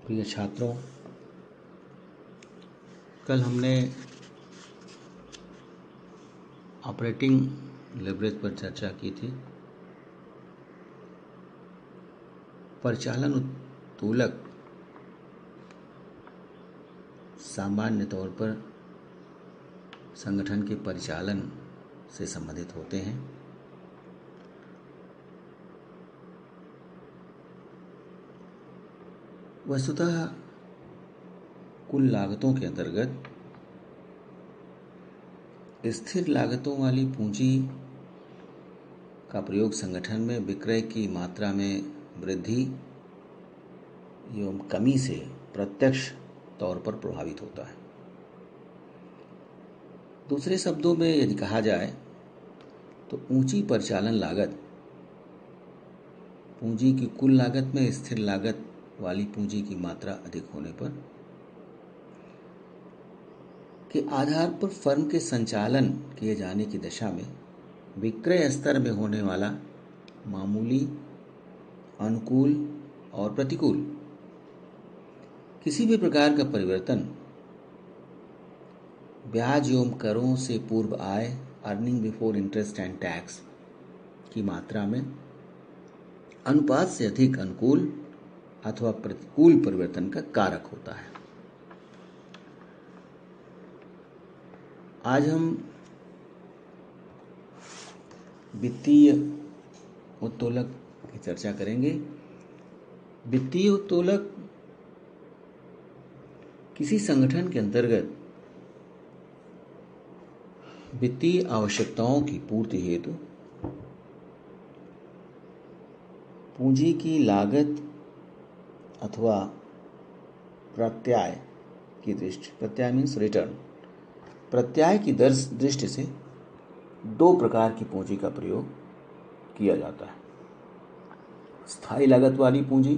प्रिय छात्रों, कल हमने ऑपरेटिंग लेवरेज पर चर्चा की थी। परिचालन उत्तोलक सामान्य तौर पर संगठन के परिचालन से संबंधित होते हैं। वस्तुतः कुल लागतों के अंतर्गत स्थिर लागतों वाली पूंजी का प्रयोग संगठन में विक्रय की मात्रा में वृद्धि एवं कमी से प्रत्यक्ष तौर पर प्रभावित होता है। दूसरे शब्दों में यदि कहा जाए तो ऊंची परिचालन लागत पूंजी की कुल लागत में स्थिर लागत वाली पूंजी की मात्रा अधिक होने पर के आधार पर फर्म के संचालन किए जाने की दशा में विक्रय स्तर में होने वाला मामूली, अनुकूल और प्रतिकूल किसी भी प्रकार का परिवर्तन ब्याज एवं करों से पूर्व आय earning before interest and tax की मात्रा में अनुपात से अधिक अनुकूल अथवा प्रतिकूल परिवर्तन का कारक होता है। आज हम वित्तीय उत्तोलक की चर्चा करेंगे। वित्तीय उत्तोलक किसी संगठन के अंतर्गत वित्तीय आवश्यकताओं की पूर्ति हेतु पूंजी की लागत अथवा प्रत्याय की दृष्टि, प्रत्याय मीन्स रिटर्न, प्रत्याय की दृष्टि से दो प्रकार की पूंजी का प्रयोग किया जाता है। स्थायी लागत वाली पूंजी,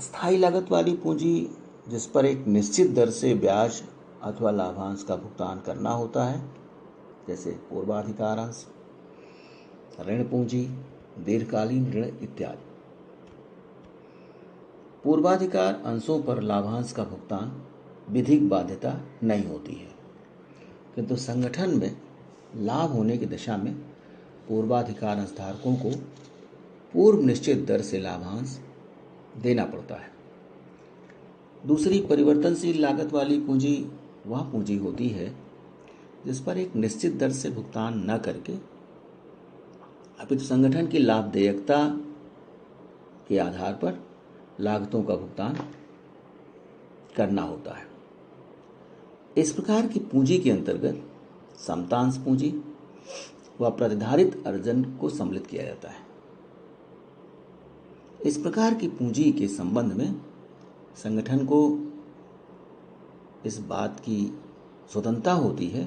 स्थायी लागत वाली पूंजी जिस पर एक निश्चित दर से ब्याज अथवा लाभांश का भुगतान करना होता है, जैसे पूर्वाधिकार अंश, ऋण पूंजी, दीर्घकालीन ऋण इत्यादि। पूर्वाधिकार अंशों पर लाभांश का भुगतान विधिक बाध्यता नहीं होती है, किंतु संगठन में लाभ होने की दशा में पूर्वाधिकार अंशधारकों को पूर्व निश्चित दर से लाभांश देना पड़ता है। दूसरी परिवर्तनशील लागत वाली पूंजी वह पूंजी होती है जिस पर एक निश्चित दर से भुगतान न करके अपितु संगठन की लाभदायकता के आधार पर लागतों का भुगतान करना होता है। इस प्रकार की पूंजी के अंतर्गत समतांश पूंजी व प्रतिधारित अर्जन को सम्मिलित किया जाता है। इस प्रकार की पूंजी के संबंध में संगठन को इस बात की स्वतंत्रता होती है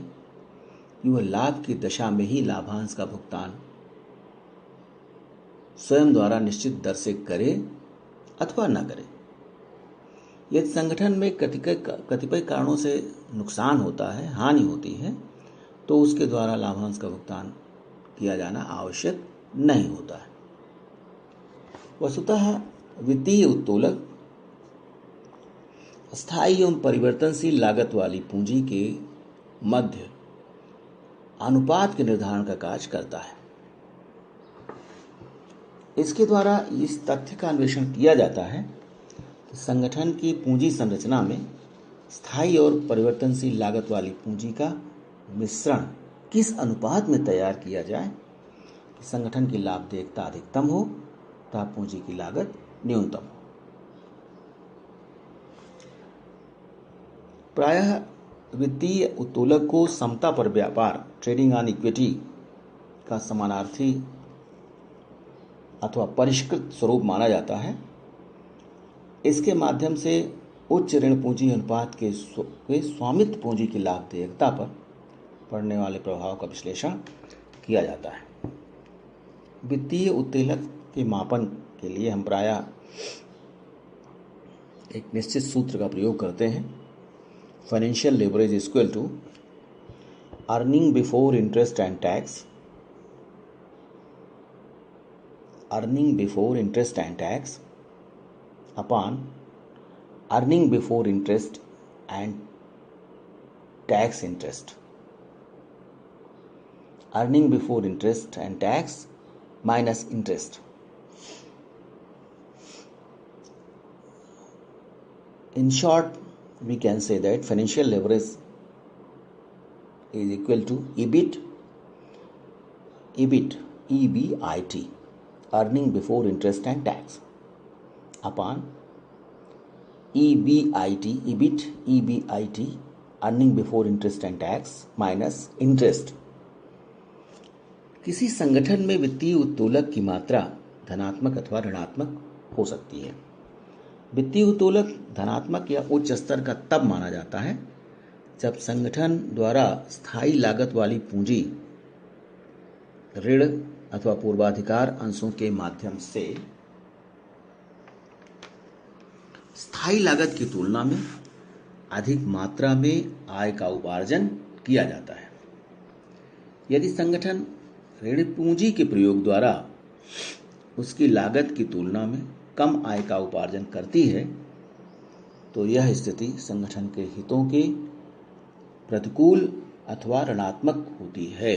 कि वह लाभ की दशा में ही लाभांश का भुगतान स्वयं द्वारा निश्चित दर से करे अथवा न करे। यदि संगठन में कतिपय कारणों से नुकसान होता है, हानि होती है, तो उसके द्वारा लाभांश का भुगतान किया जाना आवश्यक नहीं होता है। वस्तुतः वित्तीय उत्तोलक स्थायी एवं परिवर्तनशील लागत वाली पूंजी के मध्य अनुपात के निर्धारण का कार्य करता है। इसके द्वारा इस तथ्य का अन्वेषण किया जाता है कि संगठन की पूंजी संरचना में स्थायी और परिवर्तनशील लागत वाली पूंजी का मिश्रण किस अनुपात में तैयार किया जाए कि संगठन की लाभदायकता अधिकतम हो तथा पूंजी की लागत न्यूनतम हो। प्रायः वित्तीय उत्तोलक को समता पर व्यापार, ट्रेडिंग ऑन इक्विटी का समानार्थी अथवा परिष्कृत स्वरूप माना जाता है। इसके माध्यम से उच्च ऋण पूंजी अनुपात के स्वामित्व पूंजी की लाभदायकता पर पड़ने वाले प्रभाव का विश्लेषण किया जाता है। वित्तीय उत्तोलक के मापन के लिए हम प्रायः एक निश्चित सूत्र का प्रयोग करते हैं। Financial leverage equal to earning before interest and tax earning before interest and tax upon earning before interest and tax interest, earning before interest and tax minus interest. In short, we can say that financial leverage is equal to EBIT, EBIT, earning before interest and tax, upon EBIT, earning before interest and tax minus interest। किसी संगठन में वित्तीय उत्तोलक की मात्रा धनात्मक अथवा ऋणात्मक हो सकती है। वित्तीय उत्तोलक धनात्मक या उच्च स्तर का तब माना जाता है जब संगठन द्वारा स्थायी लागत वाली पूंजी ऋण अथवा पूर्वाधिकार अंशों के माध्यम से स्थायी लागत की तुलना में अधिक मात्रा में आय का उपार्जन किया जाता है। यदि संगठन ऋण पूंजी के प्रयोग द्वारा उसकी लागत की तुलना में कम आय का उपार्जन करती है तो यह स्थिति संगठन के हितों के प्रतिकूल अथवा ऋणात्मक होती है।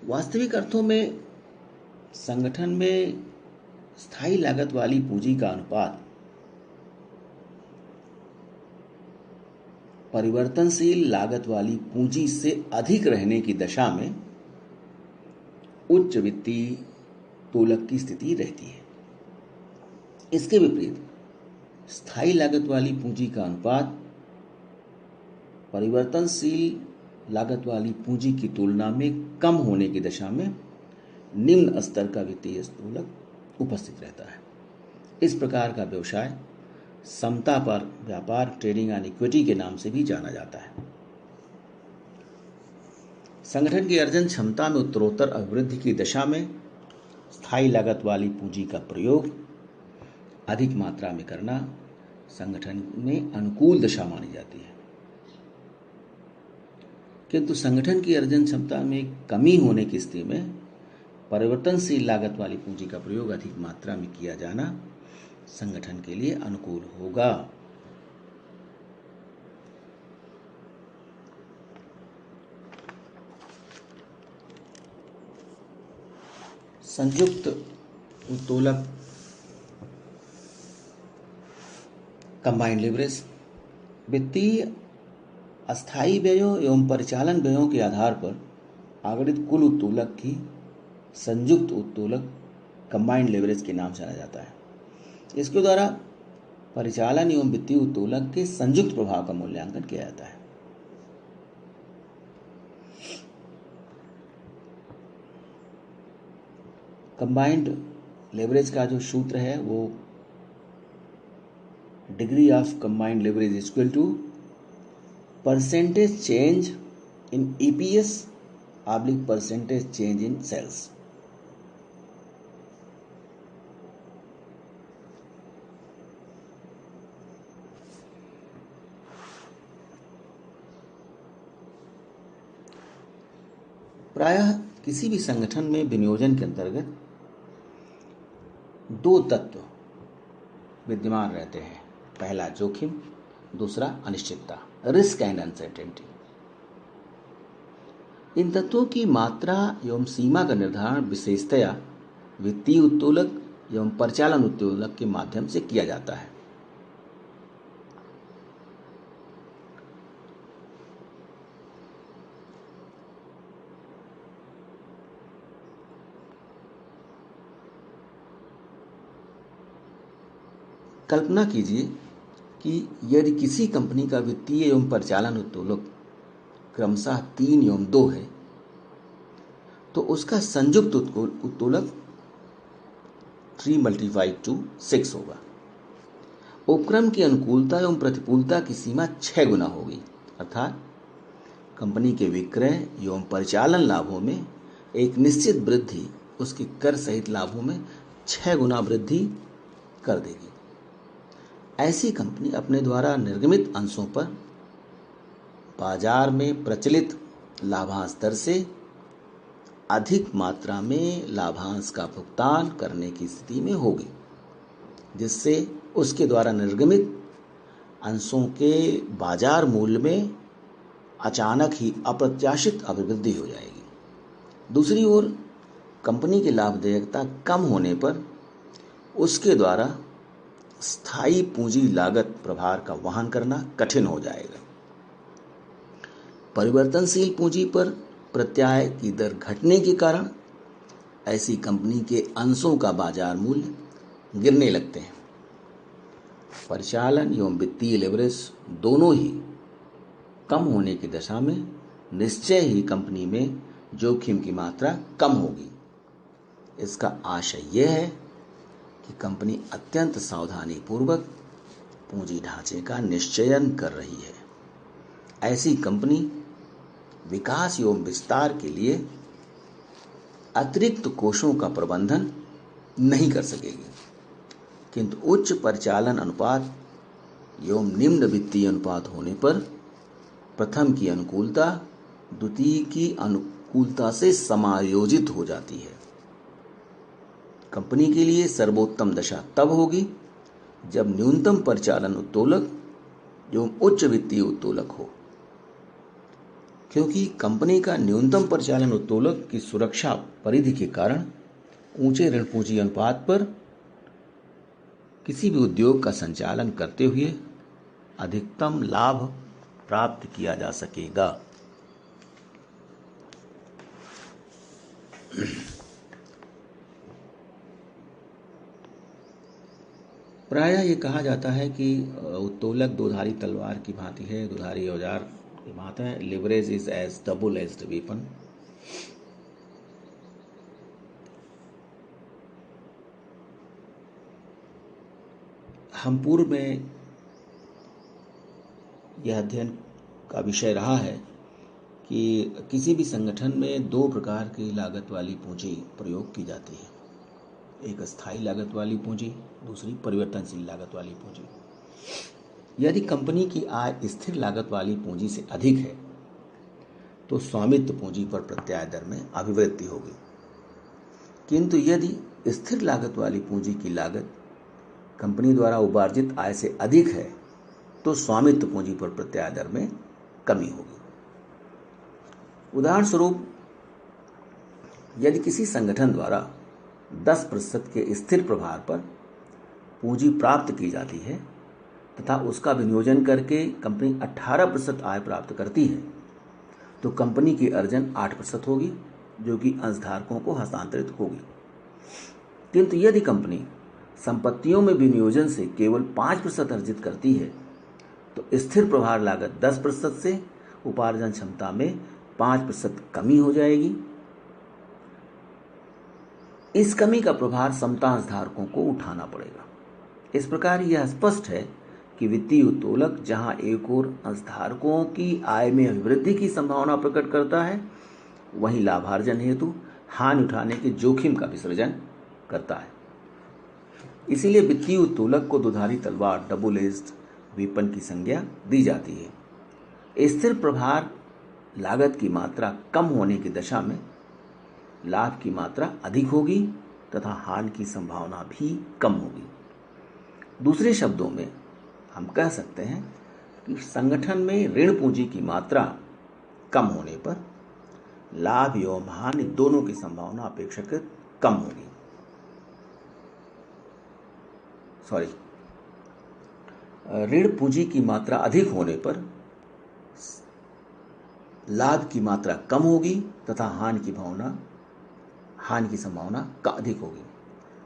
वास्तविक अर्थों में संगठन में स्थायी लागत वाली पूंजी का अनुपात परिवर्तनशील लागत वाली पूंजी से अधिक रहने की दशा में उच्च वित्तीय उत्तोलक की स्थिति रहती है। इसके विपरीत स्थायी लागत वाली पूंजी का अनुपात परिवर्तनशील लागत वाली पूंजी की तुलना में कम होने की दशा में निम्न स्तर का वित्तीय उत्तोलक उपस्थित रहता है। इस प्रकार का व्यवसाय समता पर व्यापार, ट्रेडिंग एंड इक्विटी के नाम से भी जाना जाता है। संगठन की अर्जन क्षमता में उत्तरोत्तर अभिवृद्धि की दशा में स्थायी लागत वाली पूंजी का प्रयोग अधिक मात्रा में करना संगठन में अनुकूल दशा मानी जाती है। किंतु संगठन की अर्जन क्षमता में कमी होने की स्थिति में परिवर्तनशील लागत वाली पूंजी का प्रयोग अधिक मात्रा में किया जाना संगठन के लिए अनुकूल होगा। संयुक्त उत्तोलक कंबाइंड लिवरेज वित्तीय अस्थायी व्ययों एवं परिचालन व्ययों के आधार पर आगठित कुल उत्तोलक की संयुक्त उत्तोलक कंबाइंड लिवरेज के नाम से जाना जाता है। इसके द्वारा परिचालन एवं वित्तीय उत्तोलक के संयुक्त प्रभाव का मूल्यांकन किया जाता है। कंबाइंड लेवरेज का जो सूत्र है वो degree of combined leverage is equal to percentage change in EPS oblique percentage change in sales. प्रायः किसी भी संगठन में विनियोजन के अंतर्गत दो तत्व विद्यमान रहते हैं। पहला जोखिम, दूसरा अनिश्चितता, रिस्क एंड अनसर्टेनिटी। इन तत्वों की मात्रा एवं सीमा का निर्धारण विशेषतया वित्तीय उत्तोलक एवं परिचालन उत्तोलक के माध्यम से किया जाता है। कल्पना कीजिए कि यदि किसी कंपनी का वित्तीय एवं परिचालन उत्तोलक क्रमशः 3 एवं 2 है तो उसका संयुक्त उत्तोलक 3 × 2 6 होगा। उपक्रम की अनुकूलता एवं प्रतिकूलता की सीमा 6 गुना होगी, अर्थात कंपनी के विक्रय एवं परिचालन लाभों में एक निश्चित वृद्धि उसके कर सहित लाभों में 6 गुना वृद्धि कर देगी। ऐसी कंपनी अपने द्वारा निर्गमित अंशों पर बाजार में प्रचलित लाभांश दर से अधिक मात्रा में लाभांश का भुगतान करने की स्थिति में होगी, जिससे उसके द्वारा निर्गमित अंशों के बाजार मूल्य में अचानक ही अप्रत्याशित अभिवृद्धि हो जाएगी। दूसरी ओर कंपनी की लाभदायकता कम होने पर उसके द्वारा स्थायी पूंजी लागत प्रभार का वहन करना कठिन हो जाएगा। परिवर्तनशील पूंजी पर प्रत्याय की दर घटने के कारण ऐसी कंपनी के अंशों का बाजार मूल्य गिरने लगते हैं। परिचालन एवं वित्तीय लेवरेज दोनों ही कम होने की दशा में निश्चय ही कंपनी में जोखिम की मात्रा कम होगी। इसका आशय यह है कि कंपनी अत्यंत सावधानी पूर्वक पूंजी ढांचे का निश्चयन कर रही है। ऐसी कंपनी विकास एवं विस्तार के लिए अतिरिक्त कोषों का प्रबंधन नहीं कर सकेगी, किंतु उच्च परिचालन अनुपात एवं निम्न वित्तीय अनुपात होने पर प्रथम की अनुकूलता द्वितीय की अनुकूलता से समायोजित हो जाती है। कंपनी के लिए सर्वोत्तम दशा तब होगी जब न्यूनतम परिचालन उत्तोलक एवं उच्च वित्तीय उत्तोलक हो, क्योंकि कंपनी का न्यूनतम परिचालन उत्तोलक की सुरक्षा परिधि के कारण ऊंचे ऋण पूंजी अनुपात पर किसी भी उद्योग का संचालन करते हुए अधिकतम लाभ प्राप्त किया जा सकेगा। प्रायः ये कहा जाता है कि उत्तोलक दोधारी तलवार की भांति है, दोधारी औजार की भांति है। Leverage is as double edged weapon. हम पूर्व में यह अध्ययन का विषय रहा है कि किसी भी संगठन में दो प्रकार की लागत वाली पूंजी प्रयोग की जाती है, एक स्थायी लागत वाली पूंजी, दूसरी परिवर्तनशील लागत वाली पूंजी। यदि कंपनी की आय स्थिर लागत वाली पूंजी से अधिक है तो स्वामित्व पूंजी पर प्रत्याय दर में अभिवृद्धि होगी, किंतु यदि स्थिर लागत वाली पूंजी की लागत कंपनी द्वारा उपार्जित आय से अधिक है तो स्वामित्व पूंजी पर प्रत्याय दर में कमी होगी। उदाहरण स्वरूप, यदि किसी संगठन द्वारा 10% के स्थिर प्रभार पर पूंजी प्राप्त की जाती है तथा उसका विनियोजन करके कंपनी 18% आय प्राप्त करती है तो कंपनी की अर्जन 8% होगी, जो कि अंशधारकों को हस्तांतरित होगी। किंतु यदि कंपनी संपत्तियों में विनियोजन से केवल 5% अर्जित करती है तो स्थिर प्रभार लागत 10% से उपार्जन क्षमता में 5% कमी हो जाएगी। इस कमी का प्रभार समता अंशधारकों को उठाना पड़ेगा। इस प्रकार यह स्पष्ट है कि वित्तीय उत्तोलक जहां एक ओर अंशधारकों की आय में अभिवृद्धि की संभावना प्रकट करता है, वहीं लाभार्जन हेतु हानि उठाने के जोखिम का विसर्जन करता है। इसीलिए वित्तीय उत्तोलक को दुधारी तलवार डबल एज्ड वेपन की संज्ञा दी जाती है। स्थिर प्रभार लागत की मात्रा कम होने की दशा में लाभ की मात्रा अधिक होगी तथा हानि की संभावना भी कम होगी। दूसरे शब्दों में हम कह सकते हैं कि संगठन में ऋण पूंजी की मात्रा कम होने पर लाभ एवं हानि दोनों की संभावना अपेक्षाकृत कम होगी। ऋण पूंजी की मात्रा अधिक होने पर लाभ की मात्रा कम होगी तथा हानि की संभावना अधिक होगी।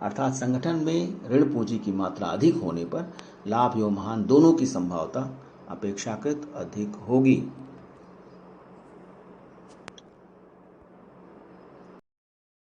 अर्थात संगठन में ऋण पूंजी की मात्रा अधिक होने पर लाभ एवं हानि दोनों की संभावना अपेक्षाकृत अधिक होगी।